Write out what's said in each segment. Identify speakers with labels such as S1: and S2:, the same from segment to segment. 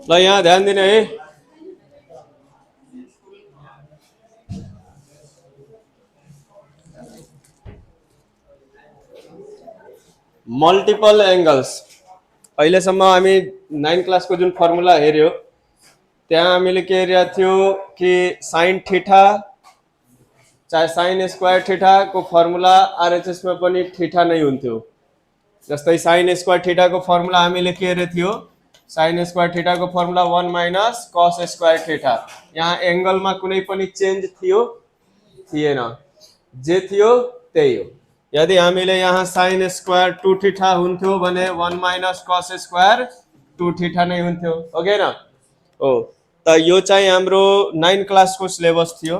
S1: ल यहाँ ध्यान दिने है। मल्टिपल एंगल्स अहिलेसम्म हामी 9 क्लासको जुन फर्मुला हेर्यो त्यहाँ हामीले के हेरेका थियो कि साइन थीटा चाहे साइन स्क्वायर थीटा को फर्मुला आरएचएस में पनि थीटा नै हुन्थ्यो। जस्तै साइन स्क्वायर थीटा को फर्मुला हामीले के हेरेको थियो, साइन स्क्वायर थीटा को formula 1 minus cos square theta. यहाँ एंगल में कुनै पनि चेंज थियो थिएन, जे थियो त्यही हो। यदि हामीले यहाँ साइन स्क्वायर 2 थीटा हुन्थ्यो भने 1 माइनस कस स्क्वायर 2 थीटा नै हुन्थ्यो, हो कि हैन? हो। त यो चाहिँ हाम्रो 9 क्लासको सिलेबस थियो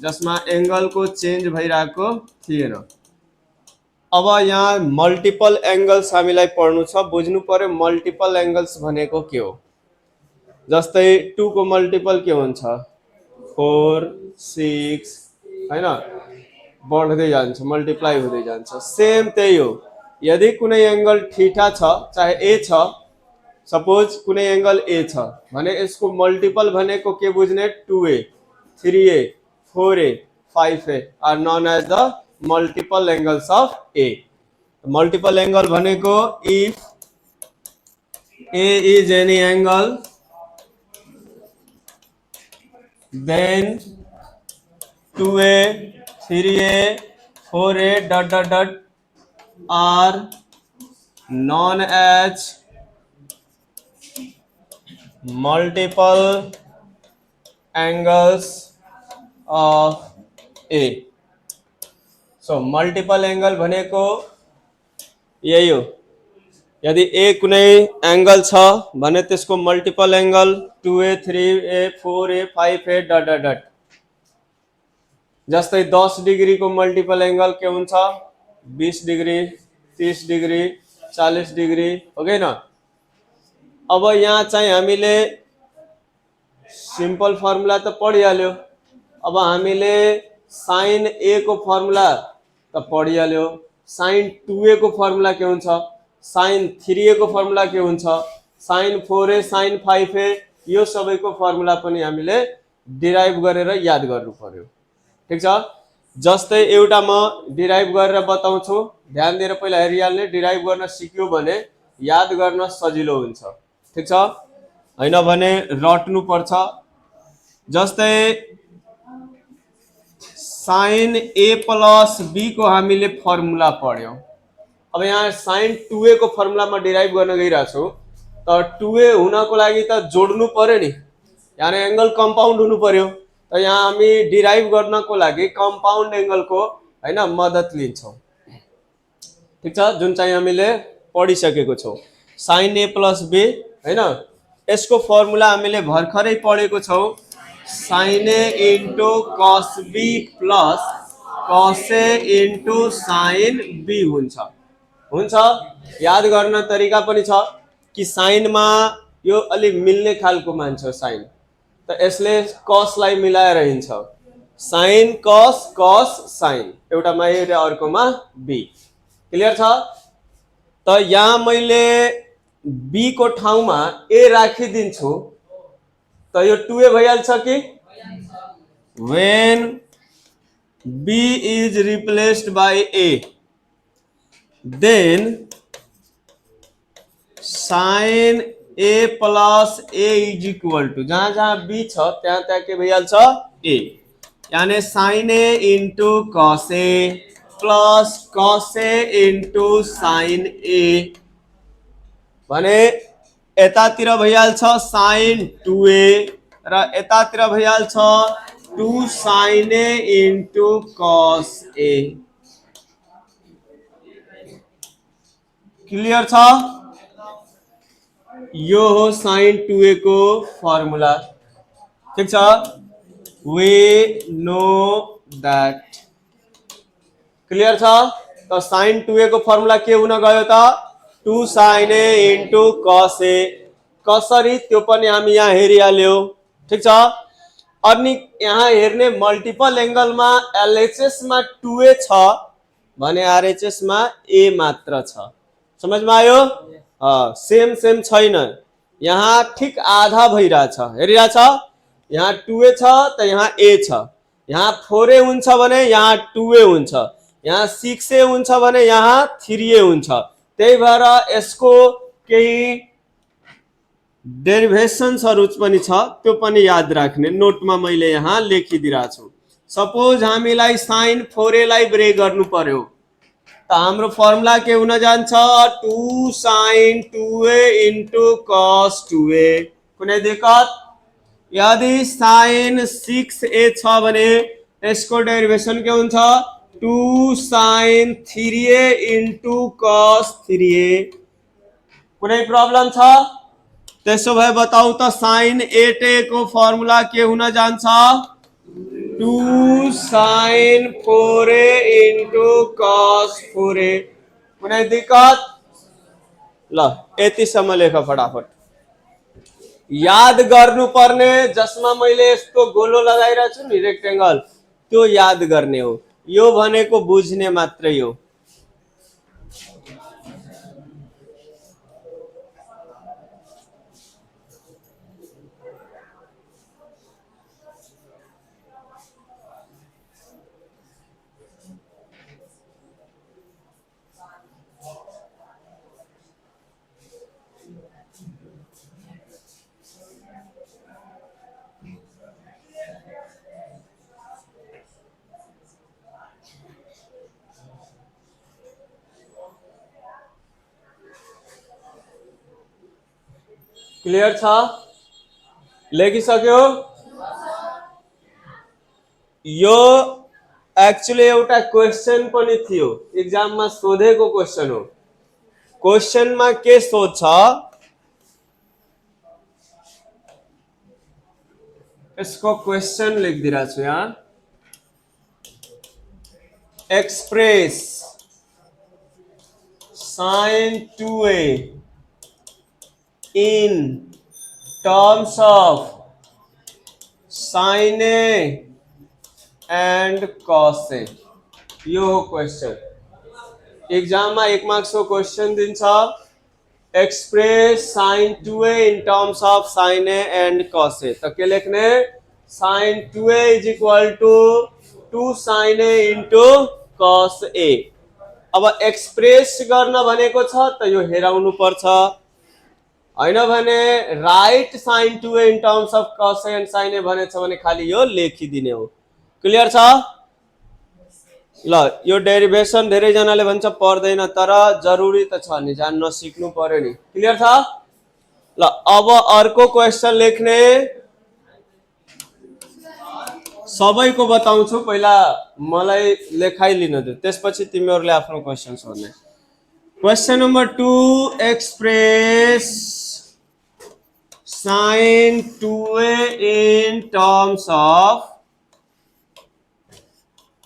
S1: जसमा एंगल को चेंज भइरहेको थिएन। अब यहाँ मल्टिपल एंगल्स हामीलाई पढ्नु छ, बुझ्नु पर्यो मल्टिपल एंगल्स भनेको के हो। जस्तै 2 को मल्टिपल के हुन्छ, 4 6 हैन, बढ्दै जान्छ, मल्टिप्लाई हुँदै जान्छ। सेम त्यही हो। यदि कुनै एंगल थीटा छ चाहे ए छ, सपोज कुनै एंगल ए छ भने यसको मल्टिपल भनेको के बुझ्ने, 2a 3a 4a 5a are known as the multiple angles of a. Multiple angle भनेको if a is any angle then 2a 3a 4a dot dot dot are known as multiple angles of a। So multiple angle भनेको यही हो। यदि ए कुनै angle छ भने त्यसको multiple angle 2a 3a 4a 5a dot dot dot. जस्तै 10 degree को मल्टिपल एंगल के हुन्छ, 20 डिग्री 30 डिग्री 40 डिग्री, हो गएन? अब यहाँ चाहिँ हामीले सिंपल फर्मुला त पढिहाल्यो। अब हामीले साइन ए को फर्मुला त पढिहाल्यो, साइन 2a को फर्मुला के हुन्छ, साइन 3a को फर्मुला के हुन्छ, साइन 4a साइन 5a यो सबैको फर्मुला पनि हामीले डिराइभ गरेर याद गर्नु पर्यो। ठीक छ? जस्तै एउटा म डिराइभ गरेर बताउँछु, ध्यान दिएर पहिला हेरिहाल्ने। डिराइभ गर्न सिक्यो भने याद गर्न सजिलो हुन्छ। ठीक छ? हैन भने रट्नु पर्छ। जस्तै साइन ए प्लस बी को हामीले फर्मुला पढ्यौं। अब यहाँ साइन 2a को फर्मुला में डिराइभ गर्न गइरहेको छु, त 2a हुनको लागि त जोड्नु पर्यो नि, यानी एंगल कंपाउंड हुनु पर्यो। त यहाँ हामी डिराइभ गर्नको लागि कंपाउंड एंगल को हैन मद्दत लिन्छौं। ठीक छ? जुन चाहिँ हामीले पढिसकेको छौं, साइन ए प्लस बी हैन। यसको फर्मुला हामीले भर्खरै पढेको छौं, sine a into cos b plus cos a into sine B हुन्छ। याद गर्न तरिका पनि छ कि साइन में यो अलि मिल्ने खालको मान्छ साइन, त यसले कसलाई मिलाएर हिँड्छ, साइन कस कस साइन, एउटामा ए र अर्कोमा बी। क्लियर छ? त यहाँ मैले बी को ठाउँमा ए राखिदिन्छु, त यो 2a भइहाल्छ कि? when b is replaced by a then sine a plus a is equal to, जहाँ जहाँ बी छ त्यहाँ त्यहाँ के भइहाल्छ, ए। यानी साइन ए इन्टु कस ए plus cos a into sign ए भने यतातिर भइहाल्छ साइन 2a र यतातिर भइहाल्छ 2 साइन ए इन्टु कस ए। क्लियर छ? यो हो साइन 2a को फर्मुला। ठीक छ? We know that. क्लियर छ? तो साइन 2a को फर्मुला के हुन गयो त, 2 साइन ए इन्टु कस ए। कसरी त्यो पनि हामी यहाँ हेरिहाल्यो। ठीक छ? अनि यहाँ हेर्ने मल्टिपल एंगल में एलएचएस में 2a छ भने आरएचएस में a मात्र छ। समझ में आयो? सेम सेम छैन। यहाँ ठिक आधा भइरहेछ, हेरिरहेछ। यहाँ 2a छ त यहाँ a छ, यहाँ 4a हुन्छ भने यहाँ 2a हुन्छ, यहाँ 6a हुन्छ भने यहाँ 3a हुन्छ। त्यही भएर यसको केही डेरिभेसन्सहरु पनि छ, त्यो पनि याद राख्ने। नोटमा मैले यहाँ लेखिदिरहेको छु। सपोज हामीलाई sin 4a लाई ब्रेक गर्नु पर्यो त हाम्रो फर्मुला के हुन जान्छ, 2 sin 2a into cos 2a। कुनै दिक्कत? यदि sin 6a छ भने यसको डेरिभेसन के हुन्छ, 2 sin 3a into cos 3a। कुनै प्रब्लम छ? त्यसो भए बताऊ त sin 8a को फर्मुला के हुन जान्छ, 2 sin 4a into cos 4a। कुनै दिक्कत? ल यतिसम्म लेख फटाफट। याद गर्नुपर्ने जसमा मैले यस्तो गोलो लगाइरहेको छु नि रेक्टेंगल, त्यो याद गर्ने हो। यो भनेको बुझ्ने मात्रै हो। क्लियर छ? लेखिसक्यो? यो एक्चुअली एउटा क्वेशन पनि थियो, एक्जाममा सोधेको क्वेशन हो। क्वेशनमा के सोध्छ, यसको क्वेशन लेखिदिरहेको छु यहाँ। Express sin 2a in terms of sin a and cos a। यो हो क्वेशन। एग्जाम में 1 मार्क्स को क्वेश्चन दिन्छ, express sin 2a in terms of sin a and cos a। तो के लेख्ने, sin 2a is equal to 2 sin a into cos a। अब express गर्न भनेको छ त यो हेराउनु पर्छ, हैन भने right sin 2a in terms of cos a and sin a भनेछ भने खाली यो लेखिदिने हो। क्लियर छ? ल यो डेरिभेसन धेरै जनाले भन्छ पर्दैन, तर जरुरी त छ नि, जान्न सिक्नु पर्यो नि। क्लियर छ? ल अब अर्को क्वेशन लेख्ने। सबैको बताउँछु, पहिला मलाई लेखाइलिन दे, त्यसपछि तिमीहरुले आफ्नो क्वेशन सोध्ने। Question number 2, express sin 2a in terms of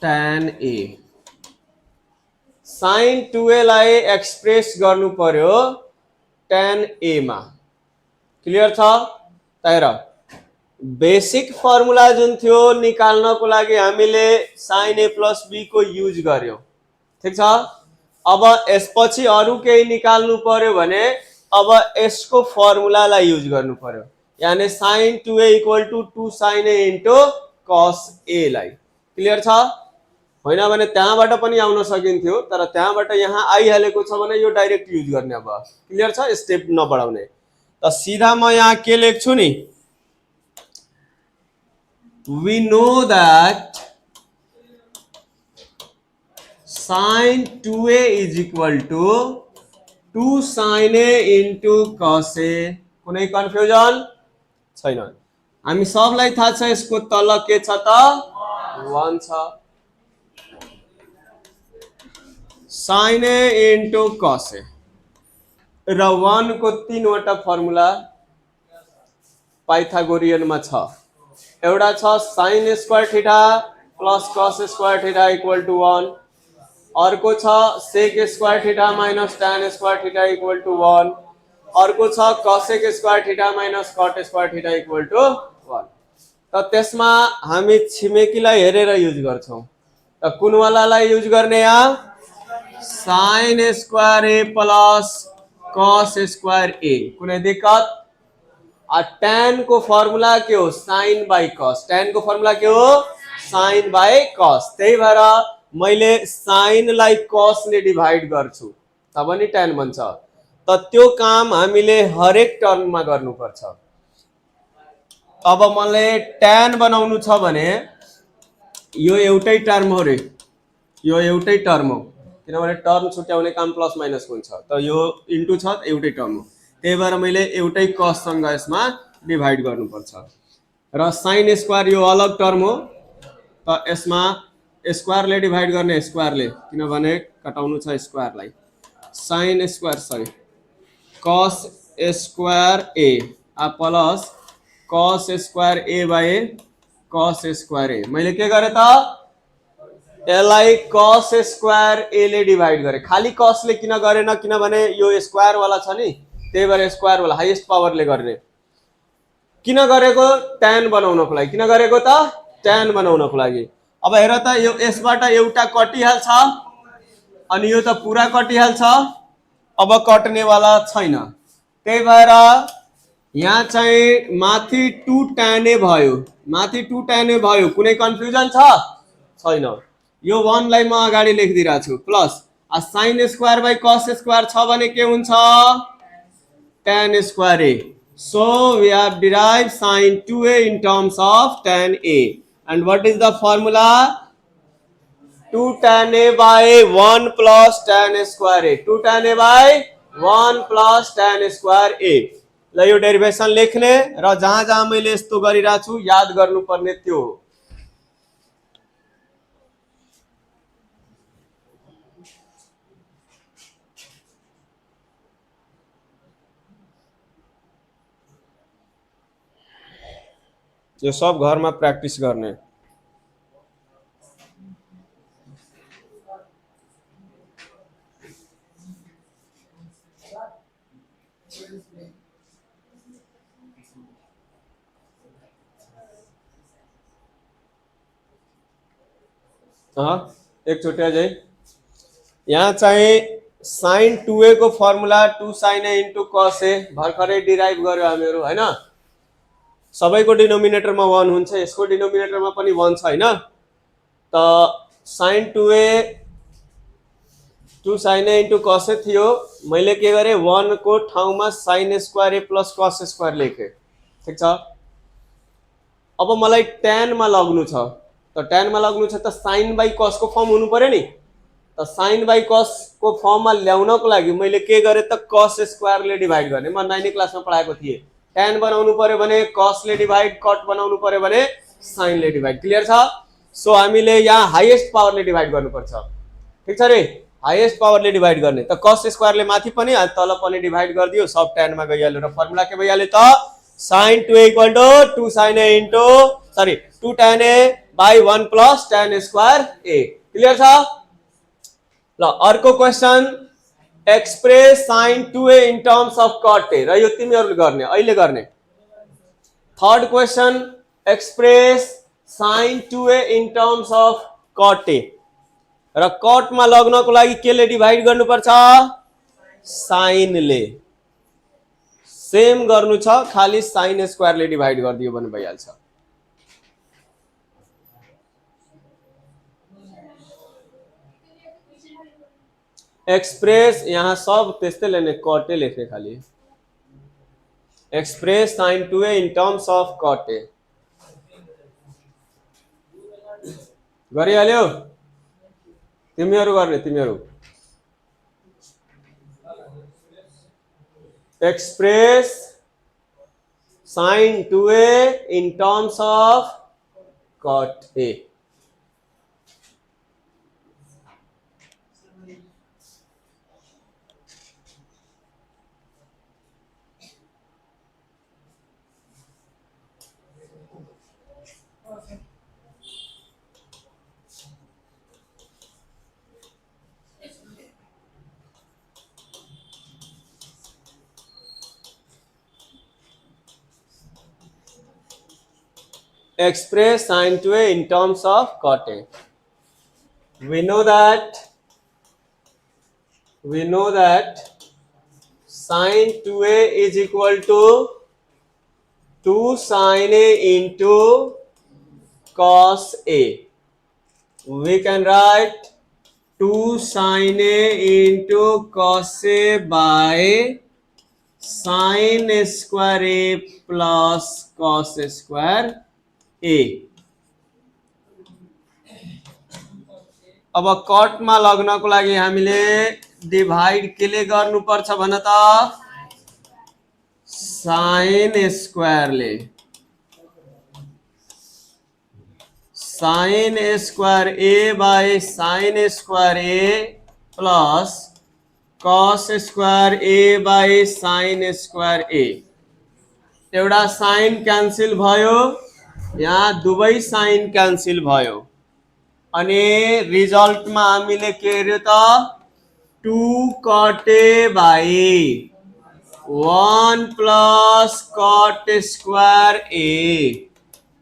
S1: tan a। sin 2a लाई एक्सप्रेस गर्नु पर्यो tan a मा। क्लियर छ? तर बेसिक फर्मुला जुन थियो निकाल्नको लागि हामीले sin a plus b को युज गर्यो, ठीक छ। अब यसपछि अरु केही निकाल्नु पर्यो भने अब यसको फर्मुलालाई युज गर्नु पर्यो, यानी sin 2a equal to 2 sin a into cos a लाई। क्लियर छ? होइन भने त्यहाँबाट पनि आउन सकिन्थ्यो, तर त्यहाँबाट यहाँ आइहालेको छ भने यो डाइरेक्ट युज गर्ने। अब क्लियर छ? स्टेप नबढाउने। त सीधा म यहाँ के लेख्छु नि, we know that sin 2a is equal to 2 sin a into cos a। कुनै कन्फ्युजन छैन? हामी सबलाई थाहा छ यसको तल के छ त 1 छ। sin a into cos a र 1 को 3 वटा फर्मुला पाइथागोरियन मा छ। एउटा छ sin square theta plus cos square theta equal to 1, अर्को छ sec square theta minus tan square theta equal to 1, अर्को छ cosec square theta minus cot square theta equal to 1। त त्यसमा हामी छिमेकीलाई हेरेर युज गर्छौं। त कुन वालालाई युज गर्ने? यहाँ sin square a plus cos square a। कुनै दिक्कत? tan को फर्मुला के हो साइन बाई कस, tan को फर्मुला के हो साइन बाई कस, त्यही भएर मैले साइनलाई कसले डिभाइड गर्छु तब नि tan बन्छ। त त्यो काम हामीले हरेक टर्ममा गर्नुपर्छ। अब मलाई tan बनाउनु छ भने यो एउटै टर्म हो रे, यो एउटै टर्म हो, किनभने टर्म छुट्याउने काम प्लस माइनसको हुन्छ, त यो इन्टु छ एउटै टर्म हो, त्यही भएर मैले एउटै कससँग यसमा डिभाइड गर्नुपर्छ। र साइन स्क्वायर यो अलग टर्म हो, त यसमा स्क्वायरले डिभाइड गर्ने स्क्वायरले, किनभने कटाउनु छ स्क्वायरलाई, साइन स्क्वायर सरी cos square a plus cos square a by cos square a. मैले के गरेँ त यसलाई कस स्क्वायर ए ले डिभाइड गरेँ, खाली कसले किन गरेन किनभने यो स्क्वायर वाला छ नि, त्यही भएर स्क्वायर वाला हाइएस्ट पावरले गर्ने। किन गरेको tan बनाउनको लागि, किन गरेको त tan बनाउनको लागि। अब हेर त यो यसबाट एउटा कटिहाल्छ अनि यो त पुरा कटिहाल्छ, अब कट्नेवाला छैन, त्यही भएर यहाँ चाहिँ माथि 2 tan ए भयो, माथि 2 tan ए भयो, कुनै कन्फ्युजन छैन। यो 1 लाई म अगाडि लेखिदिरहेको छु plus sine square by cos square छ भने के हुन्छ tan square A. So we have derived sin 2a in terms of tan a, and what is the formula? 2 tan a by 1 plus tan square a, 2 tan a by 1 plus tan square a। ल यो derivation लेख्ने र जहाँ जहाँ मैले यस्तो गरिरहेको छु याद गर्नुपर्ने त्यो हो। यो सब घरमा प्र्याक्टिस गर्ने। एकचोटि अझै यहाँ चाहिँ साइन 2a को formula 2 sin a into cos a भर्खरै डिराइभ गर्यो हामीहरू हैन। सबैको डिनोमिनेटरमा 1 हुन्छ, यसको डिनोमिनेटरमा पनि 1 छ हैन। त sin 2a 2 sin a into cos a थियो, मैले के गरेँ 1 को ठाउँमा sin square a plus cos square लेखेँ, ठीक छ। अब मलाई tan मा लग्नु छ, त tan मा लग्नु छ त sin बाई cos को फर्म हुनु पर्यो नि, त sin बाई cos को फर्ममा ल्याउनको लागि मैले के गरेँ त cos स्क्वायर ले डिभाइड गर्ने। म 9वीं क्लासमा पढाएको थिएँ, tan बनाउनु पर्यो भने cos ले डिभाइड, cot बनाउनु पर्यो भने sin ले डिभाइड, क्लियर छ। सो हामीले यहाँ हाईएस्ट पावरले डिभाइड गर्नुपर्छ, ठीक छ रे, हाईएस्ट पावरले डिभाइड गर्ने। त cos स्क्वायरले माथि पनि तल पनि डिभाइड गरिदियो, सब tan मा गइहाल्यो र फर्मुला के भइहाल्यो त sin 2a equal to 2 sin a into सरी 2 tan a by 1 plus tan square a, clear छ। ल अर्को question, express sin 2a in terms of cot a, र यो तिमीहरुले गर्ने अहिले गर्ने। Third question, express sin 2a in terms of cot a, र cot मा लग्नको लागि केले डिभाइड गर्नुपर्छ sin ले, सेम गर्नु छ, खाली sin स्क्वायर ले डिभाइड गरिदियो भने भइहाल्छ। एक्सप्रेस यहाँ सब त्यस्तै लेख्ने, cot a लेख्ने खाली, express sin 2a in terms of cot a गरिहाल्यो, तिमीहरु गर्ने तिमीहरु। Express sin 2a in terms of cot a, express sin 2a in terms of cot a. We know that sin 2a is equal to 2 sin A into cos A. We can write 2 sin A into cos A by sin square A plus cos square A. अब कटमा लग्नको लागि हामीले divide केले गर्नुपर्छ भन त sin square ले sin square A by sin square A plus cos square A by sin square A. एउटा sign cancel भयो, यहाँ दुवै साइन क्यान्सल भयो अनि रिजल्टमा हामीले के हेर्यो त 2 cot A by 1 plus cot square A.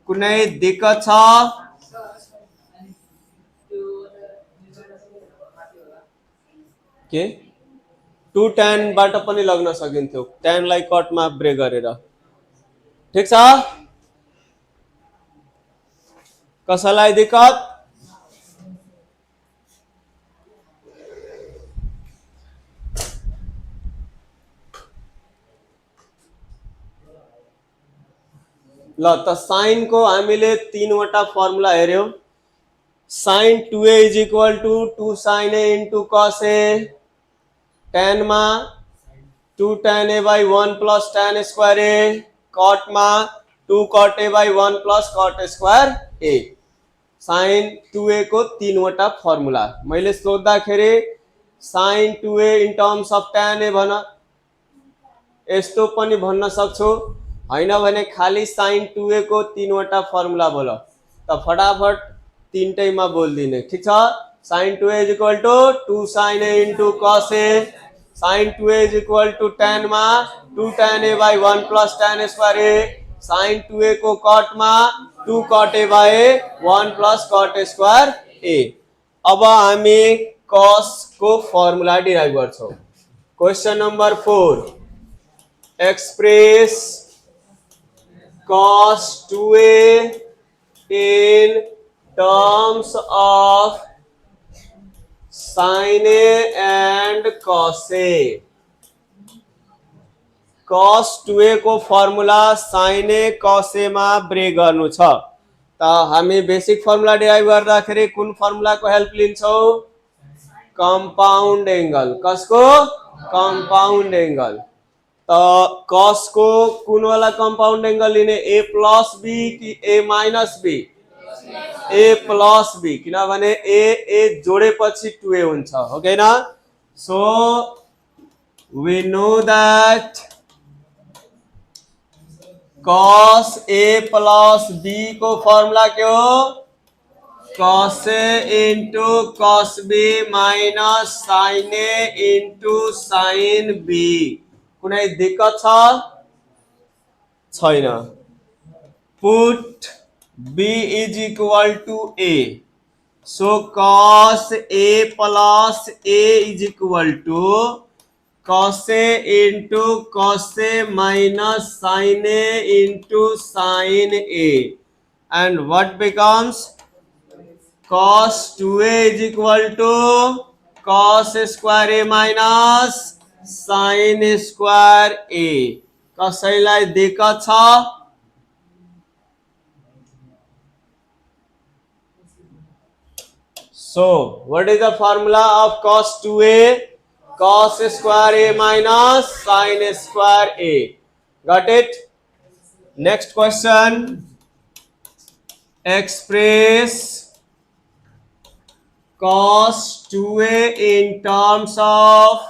S1: कुनै दिक्कत छ? के 2 tan बाट पनि लग्न सकिन्थ्यो, tan लाई कट मा ब्रेक गरेर. ठीक छ? कसैलाई दिक्कत? ल त साइन को हामीले तीनवटा formula हेर्यौ. sin 2a is equal to 2 sin A into cos A. tan मा 2 tan A by 1 plus tan square A. cot मा 2 cot A by 1 plus cot square A. sin 2a को तीनवटा फर्मुला. मैले सोध्दाखेरि sin 2a in terms of tan A भन, यस्तो पनि भन्न सक्छु, हैन भने खाली sin 2a को तीनवटा फर्मुला बोल त फटाफट तीनटैमा बोल्दिने. ठीक छ? sin 2a is equal to 2 sin A into cos A. sin 2a is equal to tan मा 2 tan A by 1 plus tan square A. sin 2a को cot मा 2 cot A by 1 plus cot square A. अब हामी cos को formula derive गर्छौं. Question number 4. Express cos 2a in terms of sin A and cos A. cos 2a को formula sin A cos A मा brake गर्नु छ. त हामी बेसिक फर्मुला डिराइभ गर्दाखेरि कुन फर्मुला को हेल्प लिन्छौं? Compound angle. कसको? Compound angle. त cos को कुन वाला कंपाउंड एंगल लिने? a प्लस b कि a minus b? a plus b, किनभने a जोडेपछि 2a हुन्छ, हो कि हैन? So we know that cos a plus b को फर्मुला के हो? cos a into cos b minus sin a into sin b. कुनै दिक्कत छ? छैन. Put b is equal to a. So cos a plus a is equal to cos a into cos a minus sin a into sin a. And what becomes? Cos 2a is equal to cos square a minus sin square a. कसैलाई दिक्कत छ? So what is the formula of cos 2a? Cos square a minus sin square a. Got it? Next question. Express cos 2a in terms of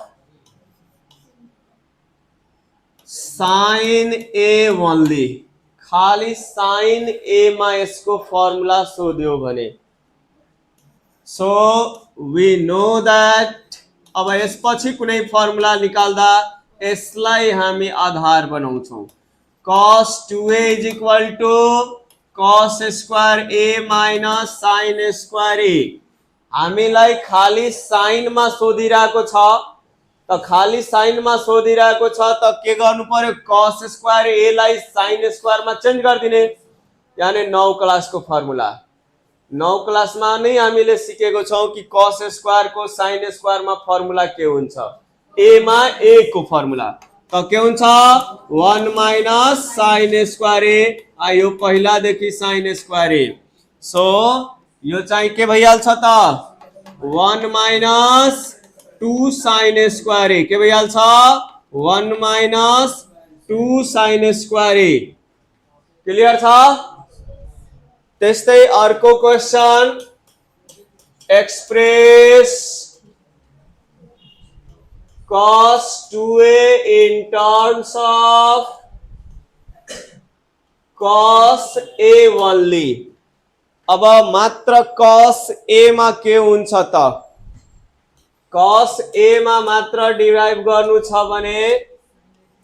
S1: sin a only. खाली sin a मा यसको formula सोध्यो भने. So we know that अब यसपछि कुनै formula निकाल्दा यसलाई हामी आधार बनाउँछौं. cos 2a is equal to cos square a minus sin square a. हामीलाई खाली साइन मा सोधिरहेको छ, त खाली साइनमा सोधिरहेको छ त के गर्नु पर्यो, cos स्क्वायर a लाई sin स्क्वायरमा चेन्ज गरिदिने, यानी 9 क्लासको फर्मुला। 9 क्लासमा नै हामीले सिकेको छौं कि cos स्क्वायर को sin स्क्वायरमा फर्मुला के हुन्छ, a मा a को फर्मुला त के हुन्छ 1 माइनस sin स्क्वायर a, आयो पहिलादेखि sin स्क्वायर a, सो यो चाहिँ के भइहाल्छ त 1 माइनस 2 sin स्क्वायर a, के भइहाल्छ 1 minus 2 sin square a। Clear छ? त्यस्तै अर्को question, express cos 2a in terms of cos a only। अब मात्र cos a मा के हुन्छ त, cos a मा मात्र डिराइभ गर्नु छ भने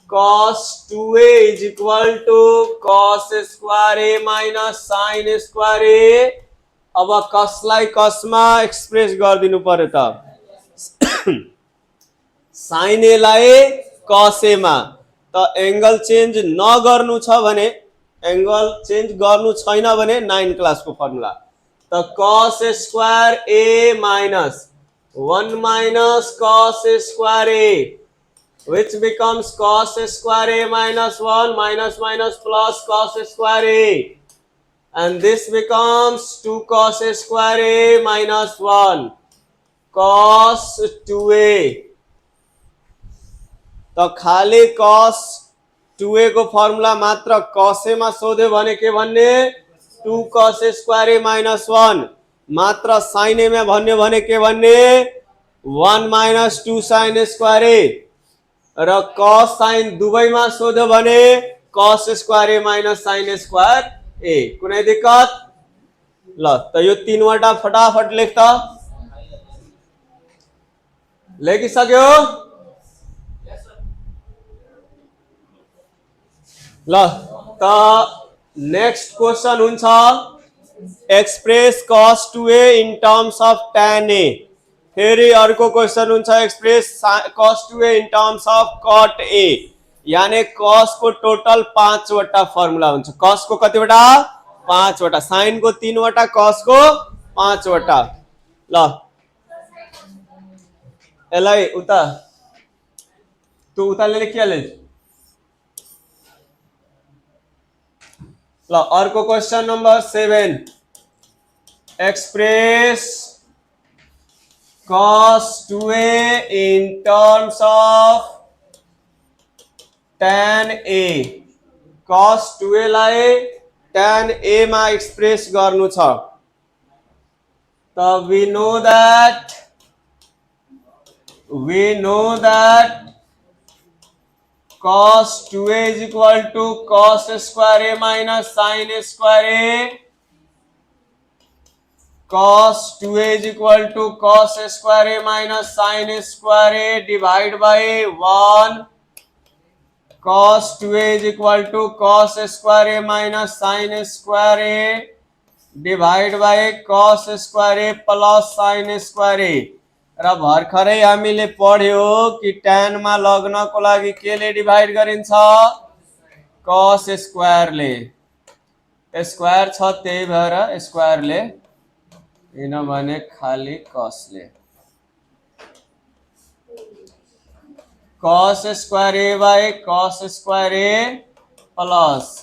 S1: cos 2a is equal to cos square a minus sin square a। अब कसलाई कसमा एक्सप्रेस गरिदिनु पर्यो त, sin a लाई cos a मा, त एंगल चेन्ज नगर्नु छ भने, एंगल चेन्ज गर्नु छैन भने 9 क्लासको फर्मुला, त cos square a minus 1 minus cos square a, which becomes cos square a minus 1 minus minus plus cos square a, and this becomes 2 cos square a minus 1 cos 2a। तो खाली cos 2a को formula मात्र cos a मा सोध्यो भने के भन्ने 2 cos square a minus 1, मात्र sin a मा भन्यो भने के भन्ने 1 minus 2 sin square a, र cos sin दुवैमा सोध्यो भने cos square a minus sin square a। कुनै दिक्कत? ल त यो तीनवटा फटाफट लेख त, लेखिसक्यो? ल त नेक्स्ट क्वेशन हुन्छ express cos 2a in terms of tan a। फेरि अर्को क्वेशन हुन्छ express cos 2a in terms of cot a, यानी cos को टोटल 5 वटा फर्मुला हुन्छ। cos को कतिवटा 5 वटा, sin को 3 वटा, cos को 5 वटा। ल एलाई उता तू उता ले क्या ले, ल अर्को question number 7, express cos 2a in terms of tan a। cos 2a लाई tan a मा एक्सप्रेस गर्नु छ, त we know that cos 2a is equal to cos square a minus sin square a, cos 2a is equal to cos square a minus sin square a divide by 1, cos 2a is equal to cos square a minus sin square a divide by cos square a plus sin square a। र भर्खरै हामीले पढ्यो कि tan मा लग्नको लागि केले divide गरिन्छ, cos square ले, स्क्वायर छ त्यही भएर स्क्वायर ले, किनभने खाली cos ले, cos square a by cos square a plus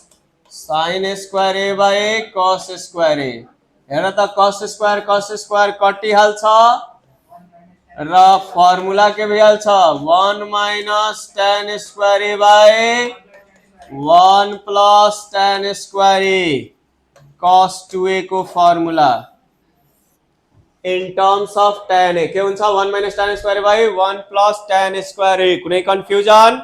S1: sin square a by cos square a। हेर त cos स्क्वायर कटिहाल्छ र फर्मुला के भइहाल्छ 1 minus tan square a by 1 plus tan square a, cos 2a को formula in terms of tan a के हुन्छ 1 minus tan square a by 1 plus tan square a। कुनै confusion?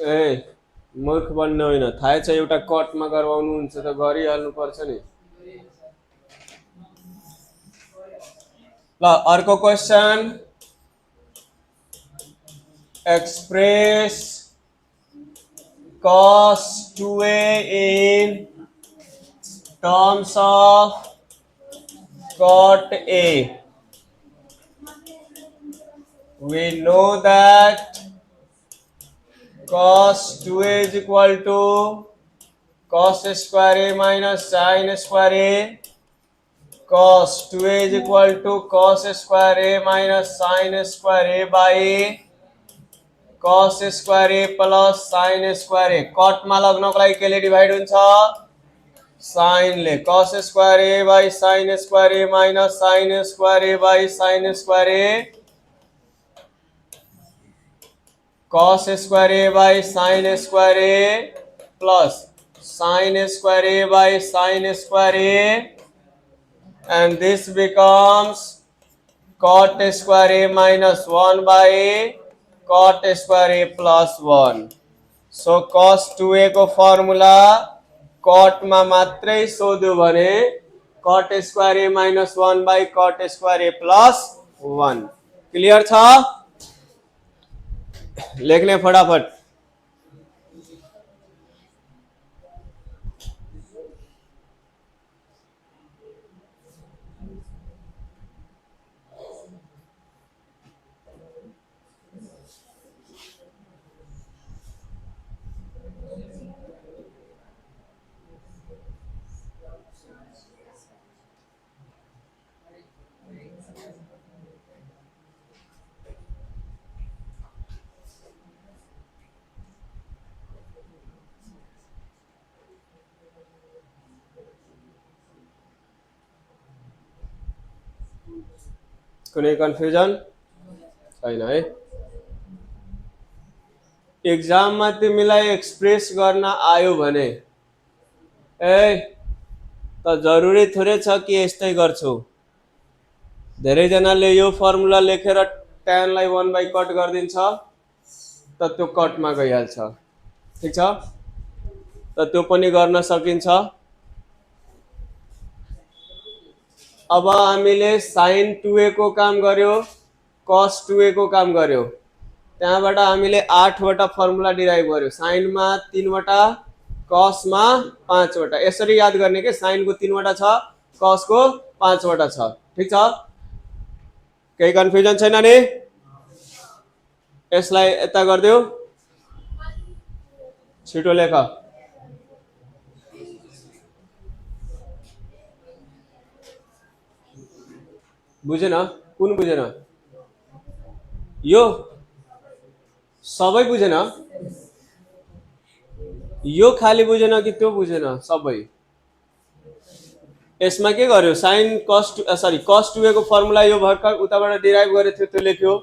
S1: ए मूर्ख बन्नु होइन, थाहा छ एउटा कटमा गराउनुहुन्छ त गरिहाल्नुपर्छ नि। ल अर्को question, express cos 2a in terms of cot a. We know that cos 2a is equal to cos square a minus sin square a. Cos 2a is equal to cos square a minus sin square a by cos square a plus sin square a. cot मा लग्नको लागि केले divide हुन्छ? sin ले। cos square a by sin square a minus sin square a by sin square a. cos square a by sin square a plus sin square a by sin square a, and this becomes cot square a minus 1 by cot square a plus 1. So cos 2a को formula cot मा मात्रै सोध्यो भने cot square a minus 1 by cot square a plus 1. Clear छ? लेख्ने फटाफट। कुनै confusion छैन है? एक्जाममा तिमीलाई एक्सप्रेस गर्न आयो भने त जरुरी थोरै छ कि यस्तै गर्छौ। धेरैजनाले यो फर्मुला लेखेर tan लाई 1 by cot गरिदिन्छ त त्यो कटमा गइहाल्छ। ठिक छ? त त्यो पनि गर्न सकिन्छ। अब हामीले sin 2a को काम गर्यो, cos 2a को काम गर्यो। त्यहाँबाट हामीले 8 वटा फर्मुला डिराइभ गर्यो। sin मा 3 वटा, cos मा 5 वटा। यसरी याद गर्ने के sin को 3 वटा छ, cos को 5 वटा छ। ठीक छ? केही कन्फ्युजन छैन नि? यसलाई यता गर्दियो, छिटो लेख। बुझेन? कुन बुझेन? यो सबै बुझेन? यो खाली बुझेन कि त्यो बुझेन? सबै। यसमा के गर्यो? sin cos 2a को फर्मुला यो भर्खर उताबाट डिराइभ गरे थियो, त्यो लेख्यो।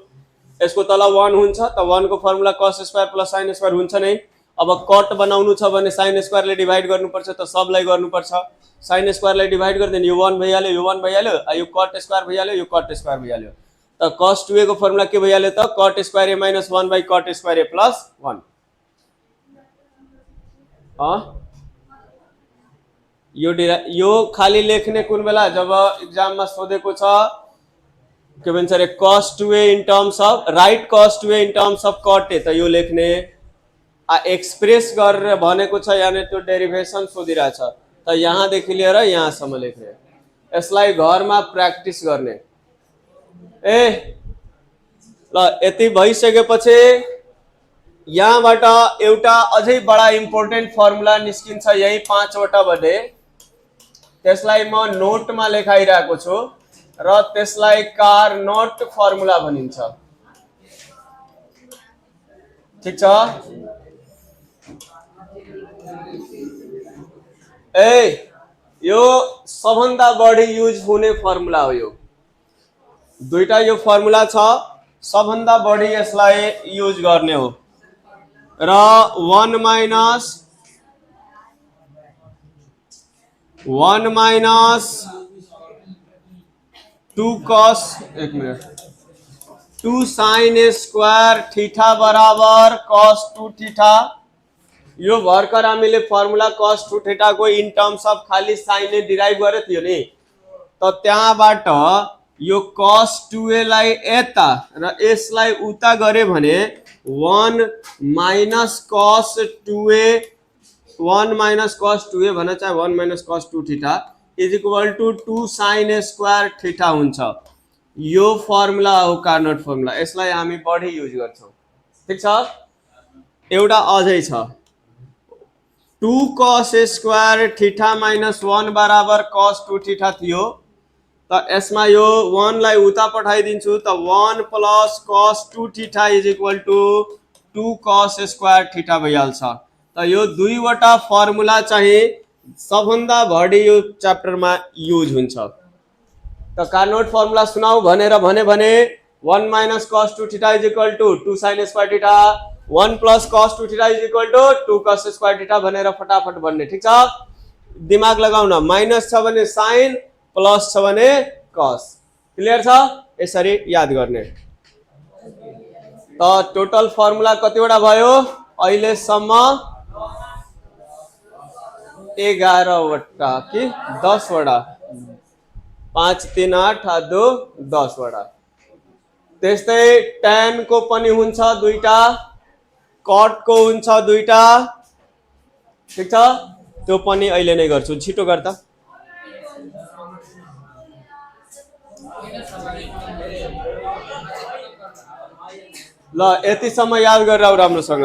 S1: यसको तल 1 हुन्छ त 1 को formula cos square plus sin square हुन्छ नै। अब कट बनाउनु छ भने sin स्क्वायर ले डिवाइड गर्नुपर्छ, त सबलाई गर्नुपर्छ। sin स्क्वायर ले डिवाइड गर्दैन, यो 1 भइहाल्यो, यो 1 भइहाल्यो, यो cot स्क्वायर भइहाल्यो, यो cot स्क्वायर भइहाल्यो। त cos 2a को फर्मुला के भइहाल्यो त? cot square a minus 1 by cot square a plus 1। यो खाली लेख्ने कुन बेला? जब एक्जाममा सोधेको छ के भन्छ रे, cos 2a in terms of, right cos 2a in terms of cot a, त यो लेख्ने। एक्सप्रेस गरेर भनेको छ यानी त्यो डेरिभेसन सोधिरहेछ, त यहाँदेखि लिएर यहाँसम्म लेख्ने। यसलाई घरमा प्र्याक्टिस गर्ने। ल यति भइसकेपछि यहाँबाट एउटा अझै बडा इम्पोर्टेन्ट फर्मुला निस्किन्छ, यही 5 वटा भने त्यसलाई म नोटमा लेखाइरहेको छु र त्यसलाई कार्नोट फर्मुला भनिन्छ। ठीक छ? यो सबभन्दा बढी युज हुने फर्मुला हो। यो दुईटा यो फर्मुला छ, सबभन्दा बढी यसलाई युज गर्ने हो। र 1 माइनस 2 cos, एक मिनट, 2 sin स्क्वायर थीटा बराबर cos 2 थीटा। यो भर्खर हामीले फर्मुला cos 2 थीटा को इन टर्म्स अफ खाली साइन ने डिराइभ गरे थियो नि, त त्यहाँबाट यो cos 2a लाई यता र यसलाई उता गरे भने 1 minus cos 2a 1 minus cos 2a भन्न चाहे 1 minus cos 2 theta is equal to 2 sin square theta हुन्छ। यो फर्मुला हो कार्नोट फर्मुला, यसलाई हामी बढी युज गर्छौं। ठीक छ, एउटा अझै छ 2 cos स्क्वायर थीटा माइनस 1 बराबर cos 2 थीटा थियो, त यसमा यो 1 लाई उता पठाइदिन्छु त 1 plus cos 2 theta is equal to 2 cos square theta भइहाल्छ। त यो दुईवटा फर्मुला चाहिँ सबभन्दा बढी यो च्याप्टरमा युज हुन्छ। त कार्नोट फर्मुला सुनाऊ भनेर भने 1 minus cos 2 theta is equal to 2 sin square theta, 1 plus cos 2 theta is equal to 2 cos square theta भनेर फटाफट भन्ने। ठीक छ, दिमाग लगाउन, माइनस छ भने साइन, प्लस छ भने cos। क्लियर छ, यसरी याद गर्ने। त टोटल फर्मुला कतिवटा भयो अहिलेसम्म? 11 वटा कि 10 वटा? 5 3 8 2 10 वटा। त्यस्तै tan को पनि हुन्छ दुईटा, cot को हुन्छ दुईटा। ठीक छ, त्यो पनि अहिले नै गर्छु, छिटो गर्दा। ल यतिसम्म याद गरेर राम्रोसँग।